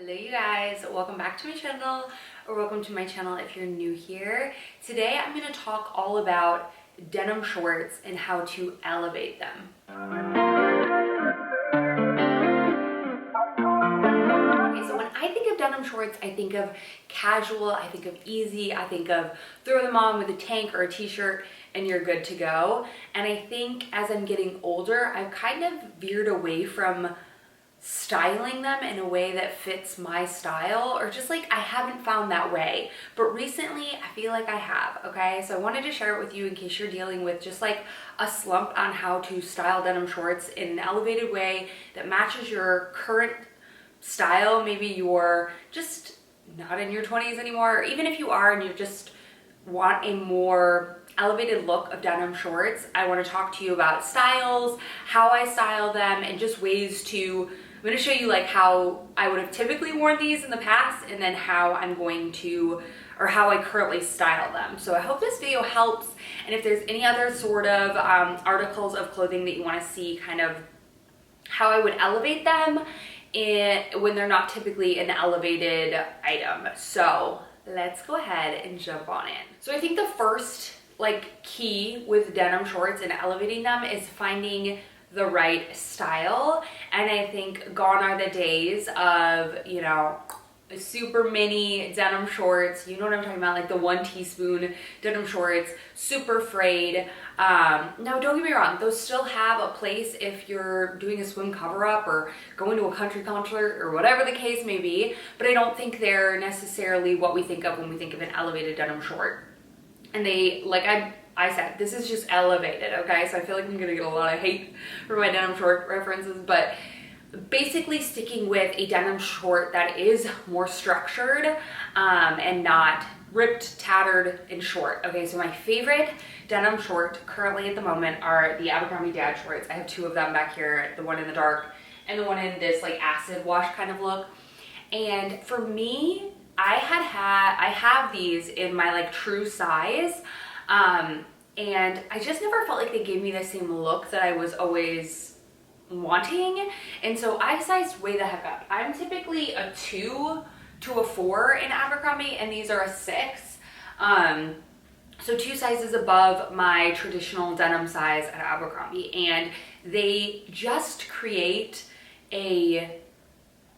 Hello you guys, welcome back to my channel, or welcome to my channel if you're new here. Today I'm going to talk all about denim shorts and how to elevate them. Okay, so when I think of denim shorts, I think of casual, I think of easy, I think of throw them on with a tank or a t-shirt and you're good to go. And I think as I'm getting older, I've kind of veered away from styling them in a way that fits my style, or just like I haven't found that way, but recently I feel like I have. Okay, so I wanted to share it with you in case you're dealing with just like a slump on how to style denim shorts in an elevated way that matches your current style. Maybe you're just not in your 20s anymore, or even if you are and you just want a more elevated look of denim shorts, I want to talk to you about styles, how I style them, and just ways to, I'm going to show you like how I would have typically worn these in the past, and then how I'm going to, or how I currently style them. So I hope this video helps, and if there's any other sort of articles of clothing that you want to see, kind of how I would elevate them when they're not typically an elevated item. So let's go ahead and jump on in. So I think the first like key with denim shorts and elevating them is finding the right style. And I think gone are the days of, you know, super mini denim shorts, you know what I'm talking about, like the 1 teaspoon denim shorts, super frayed. Now don't get me wrong, those still have a place if you're doing a swim cover up or going to a country concert or whatever the case may be, but I don't think they're necessarily what we think of when we think of an elevated denim short. And they, like I said, this is just elevated, okay? So I feel like I'm gonna get a lot of hate for my denim short references, but basically sticking with a denim short that is more structured and not ripped, tattered, and short. Okay, so my favorite denim short currently at the moment are the Abercrombie dad shorts. I have 2 of them back here, the one in the dark and the one in this like acid wash kind of look. And for me, I have these in my like true size, and I just never felt like they gave me the same look that I was always wanting, and so I sized way the heck up. I'm typically a 2 to a 4 in Abercrombie, and these are a 6, so 2 sizes above my traditional denim size at Abercrombie, and they just create a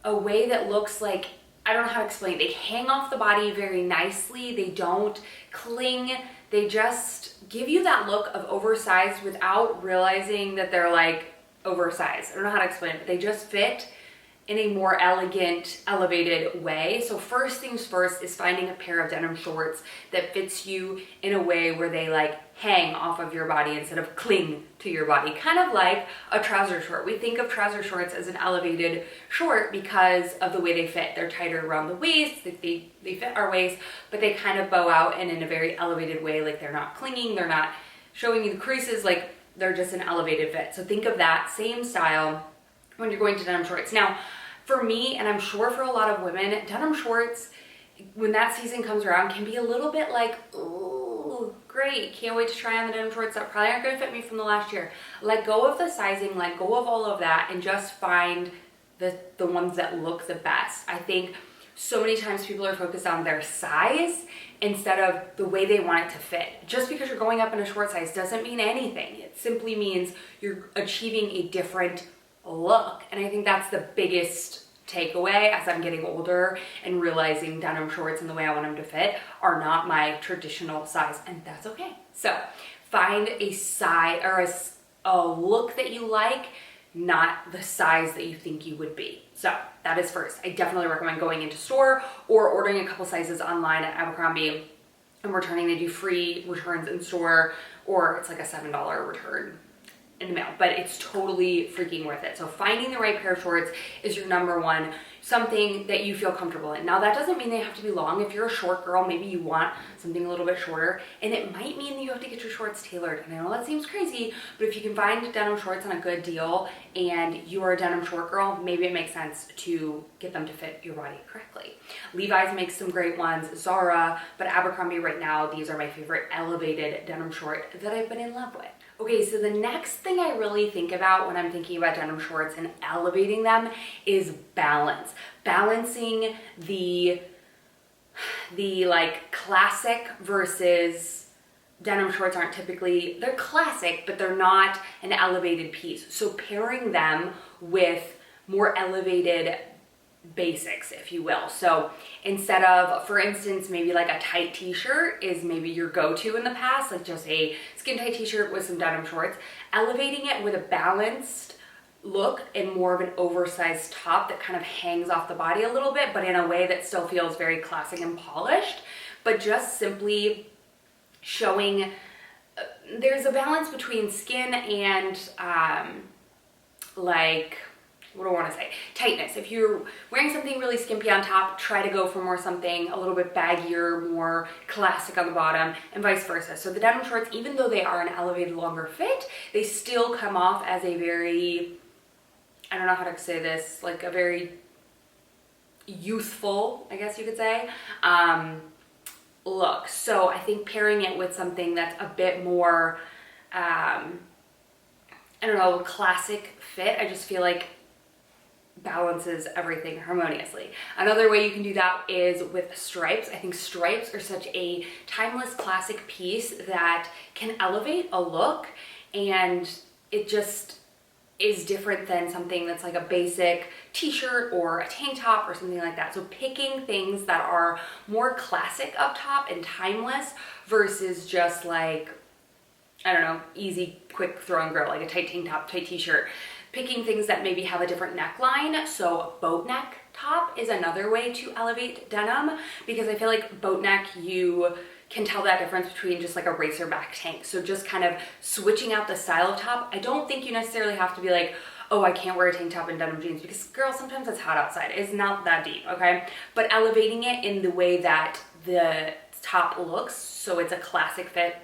way that looks like, I don't know how to explain it. They hang off the body very nicely. They don't cling. They just give you that look of oversized without realizing that they're like oversized. I don't know how to explain it, but they just fit in a more elegant, elevated way. So first things first is finding a pair of denim shorts that fits you in a way where they like hang off of your body instead of cling to your body, kind of like a trouser short. We think of trouser shorts as an elevated short because of the way they fit. They're tighter around the waist, they fit our waist, but they kind of bow out and in a very elevated way, like they're not clinging, they're not showing you the creases, like they're just an elevated fit. So think of that same style when you're going to denim shorts. Now, for me, and I'm sure for a lot of women, denim shorts, when that season comes around, can be a little bit like, ooh, great, can't wait to try on the denim shorts that probably aren't gonna fit me from the last year. Let go of the sizing, let go of all of that, and just find the ones that look the best. I think so many times people are focused on their size instead of the way they want it to fit. Just because you're going up in a short size doesn't mean anything. It simply means you're achieving a different look. And I think that's the biggest takeaway as I'm getting older and realizing denim shorts and the way I want them to fit are not my traditional size, and that's okay. So find a size or a look that you like, not the size that you think you would be. So that is first. I definitely recommend going into store or ordering a couple sizes online at Abercrombie and returning. They do free returns in store, or it's like a $7 return in the mail, but it's totally freaking worth it. So finding the right pair of shorts is your number one, something that you feel comfortable in. Now that doesn't mean they have to be long. If you're a short girl, maybe you want something a little bit shorter, and it might mean that you have to get your shorts tailored. And I know that seems crazy, but if you can find denim shorts on a good deal and you are a denim short girl, maybe it makes sense to get them to fit your body correctly. Levi's makes some great ones, Zara, but Abercrombie right now, these are my favorite elevated denim short that I've been in love with. Okay, so the next thing I really think about when I'm thinking about denim shorts and elevating them is balance. balancing the like classic versus denim shorts aren't typically, they're classic, but they're not an elevated piece. So pairing them with more elevated basics, if you will. So instead of, for instance, maybe like a tight t-shirt is maybe your go-to in the past, like just a skin tight t-shirt with some denim shorts, elevating it with a balanced look and more of an oversized top that kind of hangs off the body a little bit, but in a way that still feels very classic and polished, but just simply showing there's a balance between skin and like, what do I want to say? Tightness. If you're wearing something really skimpy on top, try to go for more something a little bit baggier, more classic on the bottom, and vice versa. So the denim shorts, even though they are an elevated, longer fit, they still come off as a very, I don't know how to say this, like a very youthful, I guess you could say, look. So I think pairing it with something that's a bit more, I don't know, classic fit, I just feel like balances everything harmoniously. Another way you can do that is with stripes. I think stripes are such a timeless classic piece that can elevate a look, and it just is different than something that's like a basic t-shirt or a tank top or something like that. So picking things that are more classic up top and timeless versus just like, I don't know, easy, quick throw and go, like a tight tank top, tight t-shirt. Picking things that maybe have a different neckline. So boat neck top is another way to elevate denim, because I feel like boat neck, you can tell that difference between just like a racer back tank. So just kind of switching out the style of top. I don't think you necessarily have to be like, oh, I can't wear a tank top and denim jeans, because girl, sometimes it's hot outside. It's not that deep, okay? But elevating it in the way that the top looks, so it's a classic fit.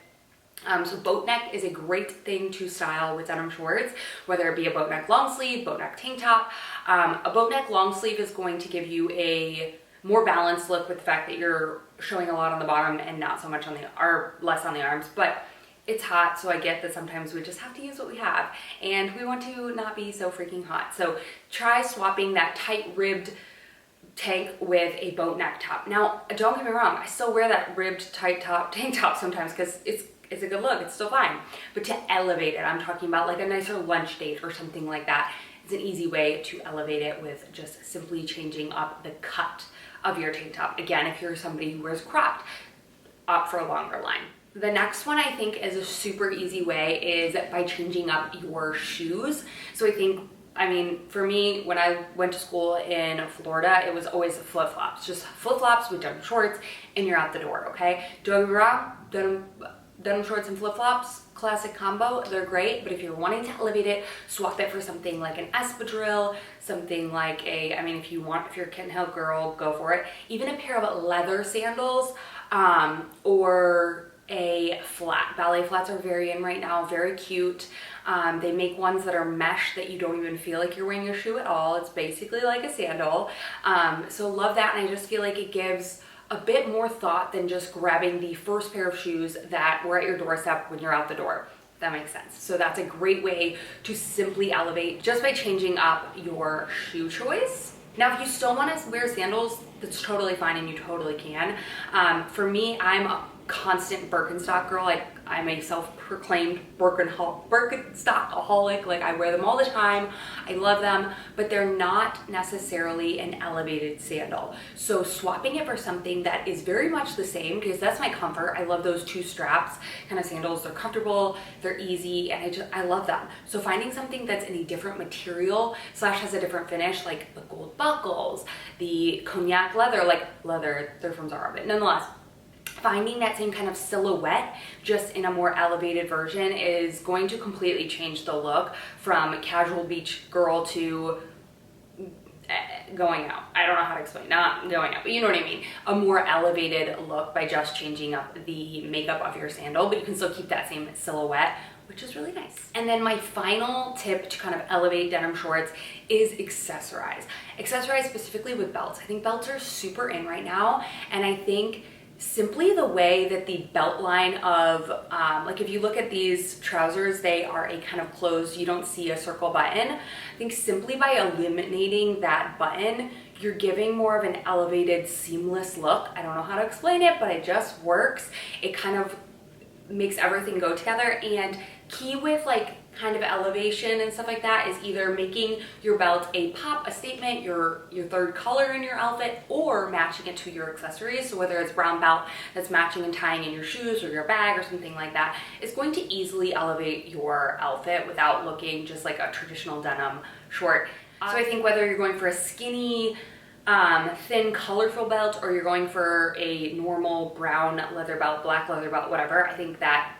So boat neck is a great thing to style with denim shorts, whether it be a boat neck long sleeve, boat neck tank top. A boat neck long sleeve is going to give you a more balanced look with the fact that you're showing a lot on the bottom and not so much on the, or less on the arms, but it's hot, so I get that sometimes we just have to use what we have, and we want to not be so freaking hot. So try swapping that tight ribbed tank with a boat neck top. Now, don't get me wrong, I still wear that ribbed tight top tank top sometimes because it's a good look, it's still fine. But to elevate it, I'm talking about like a nicer lunch date or something like that. It's an easy way to elevate it with just simply changing up the cut of your tank top. Again, if you're somebody who wears cropped, opt for a longer line. The next one I think is a super easy way is by changing up your shoes. So I mean, for me, when I went to school in Florida, it was always flip-flops. Just flip-flops with denim shorts and you're out the door, okay? Don't get me wrong, denim shorts and flip-flops, classic combo, they're great, but if you're wanting to elevate it, swap it for something like an espadrille, something like if you're a Kitten Hill girl, go for it. Even a pair of leather sandals, or a flat. Ballet flats are very in right now, very cute. They make ones that are mesh that you don't even feel like you're wearing your shoe at all. It's basically like a sandal. So love that, and I just feel like it gives a bit more thought than just grabbing the first pair of shoes that were at your doorstep when you're out the door. If that makes sense. So that's a great way to simply elevate just by changing up your shoe choice. Now, if you still want to wear sandals, that's totally fine and you totally can. For me, I'm a constant Birkenstock girl. I'm a self-proclaimed Birkenstockaholic. Like, I wear them all the time. I love them, but they're not necessarily an elevated sandal. So swapping it for something that is very much the same, because that's my comfort. I love those two straps kind of sandals. They're comfortable, they're easy, and I love them. So finding something that's in a different material / has a different finish, like the gold buckles, the cognac leather, they're from Zara, but nonetheless, finding that same kind of silhouette just in a more elevated version is going to completely change the look from casual beach girl to going out. I don't know how to explain, not going out, but you know what I mean. A more elevated look by just changing up the makeup of your sandal, but you can still keep that same silhouette, which is really nice. And then my final tip to kind of elevate denim shorts is accessorize. Accessorize specifically with belts. I think belts are super in right now, and I think simply the way that the belt line of, like if you look at these trousers, they are a kind of closed, you don't see a circle button. I think simply by eliminating that button, you're giving more of an elevated, seamless look. I don't know how to explain it, but it just works. It kind of makes everything go together. And key with like kind of elevation and stuff like that is either making your belt a pop, a statement, your third color in your outfit, or matching it to your accessories. So whether it's brown belt that's matching and tying in your shoes or your bag or something like that, it's going to easily elevate your outfit without looking just like a traditional denim short. So I think whether you're going for a skinny, thin, colorful belt, or you're going for a normal brown leather belt, black leather belt, whatever, I think that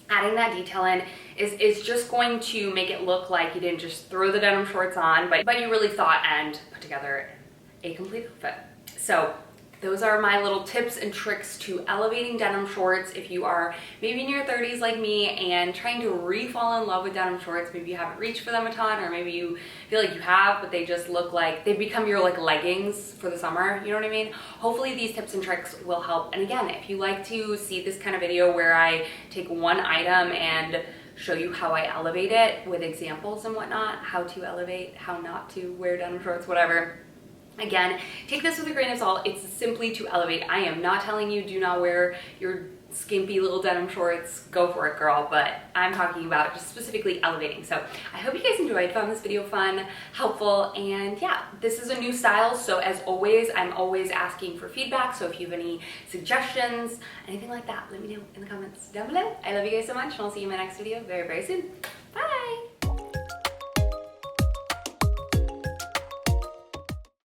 adding that detail in is just going to make it look like you didn't just throw the denim shorts on, but you really thought and put together a complete outfit. So those are my little tips and tricks to elevating denim shorts. If you are maybe in your 30s like me and trying to re-fall in love with denim shorts, maybe you haven't reached for them a ton, or maybe you feel like you have, but they just look like they've become your like leggings for the summer, you know what I mean? Hopefully these tips and tricks will help. And again, if you like to see this kind of video where I take one item and show you how I elevate it with examples and whatnot, how to elevate, how not to wear denim shorts, whatever. Again, take this with a grain of salt. It's simply to elevate. I am not telling you do not wear your skimpy little denim shorts. Go for it, girl. But I'm talking about just specifically elevating. So I hope you guys enjoyed, found this video fun, helpful, and yeah, this is a new style. So as always, I'm always asking for feedback. So if you have any suggestions, anything like that, let me know in the comments down below. I love you guys so much, and I'll see you in my next video very, very soon.